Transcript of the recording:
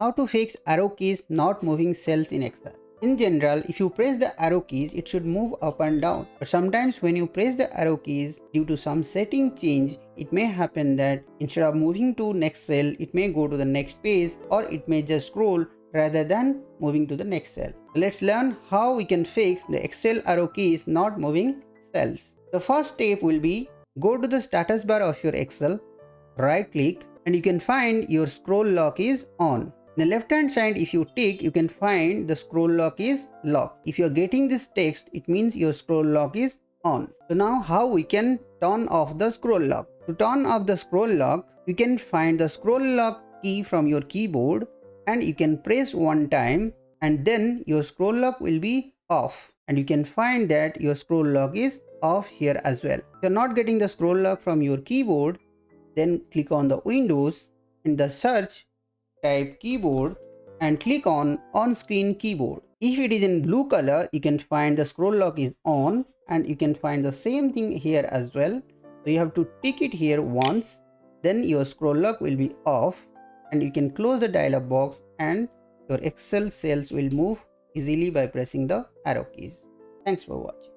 How to fix arrow keys not moving cells in Excel. In general, if you press the arrow keys, it should move up and down. But sometimes when you press the arrow keys, due to some setting change, it may happen that instead of moving to next cell, it may go to the next page, or it may just scroll rather than moving to the next cell. Let's learn how we can fix the Excel arrow keys not moving cells. The first step will be go to the status bar of your Excel, right click, and you can find your scroll lock is on. In the left hand side, if you tick, you can find the scroll lock is locked. If you are getting this text, it means your scroll lock is on. So now how we can turn off the scroll lock? To turn off the scroll lock, you can find the scroll lock key from your keyboard and you can press one time and then your scroll lock will be off. And you can find that your scroll lock is off here as well. If you are not getting the scroll lock from your keyboard, then click on the Windows, in the search type keyboard and click on screen keyboard. If it is in blue color, you can find the scroll lock is on, and you can find the same thing here as well. So you have to tick it here once, then your scroll lock will be off and you can close the dialog box and your Excel cells will move easily by pressing the arrow keys. Thanks for watching.